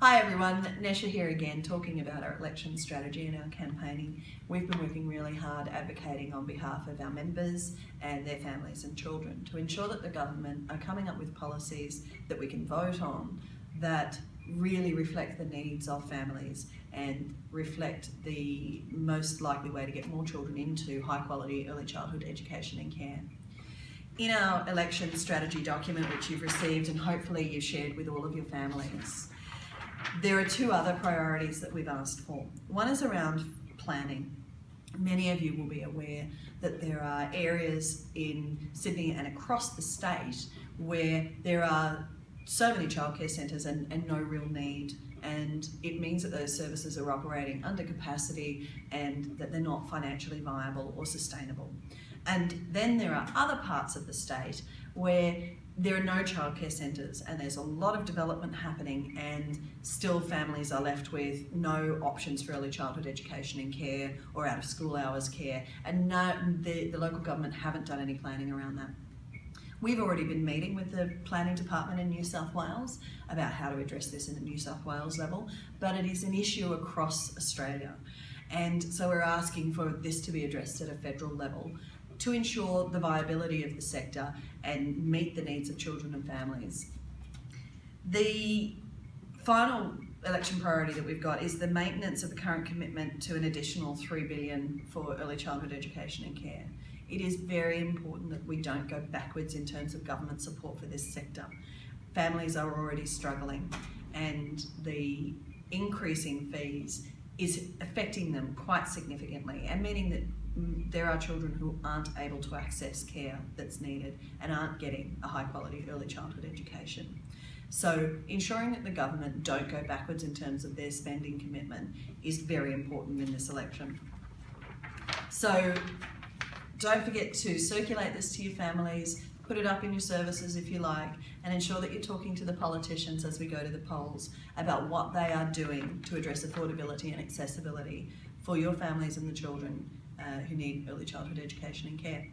Hi everyone, Nesha here again talking about our election strategy and our campaigning. We've been working really hard advocating on behalf of our members and their families and children to ensure that the government are coming up with policies that we can vote on that really reflect the needs of families and reflect the most likely way to get more children into high quality early childhood education and care. In our election strategy document, which you've received and hopefully you've shared with all of your families, there are two other priorities that we've asked for. One is around planning. Many of you will be aware that there are areas in Sydney and across the state where there are so many childcare centres and no real need, and it means that those services are operating under capacity and that they're not financially viable or sustainable. And then there are other parts of the state where there are no childcare centres and there's a lot of development happening and still families are left with no options for early childhood education and care or out of school hours care, and the local government haven't done any planning around that. We've already been meeting with the planning department in New South Wales about how to address this in the New South Wales level, but it is an issue across Australia. And so we're asking for this to be addressed at a federal level to ensure the viability of the sector and meet the needs of children and families. The final election priority that we've got is the maintenance of the current commitment to an additional $3 billion for early childhood education and care. It is very important that we don't go backwards in terms of government support for this sector. Families are already struggling and the increasing fees is affecting them quite significantly and meaning that there are children who aren't able to access care that's needed and aren't getting a high quality early childhood education. So ensuring that the government don't go backwards in terms of their spending commitment is very important in this election. So don't forget to circulate this to your families, put it up in your services if you like, and ensure that you're talking to the politicians as we go to the polls about what they are doing to address affordability and accessibility for your families and the children who need early childhood education and care.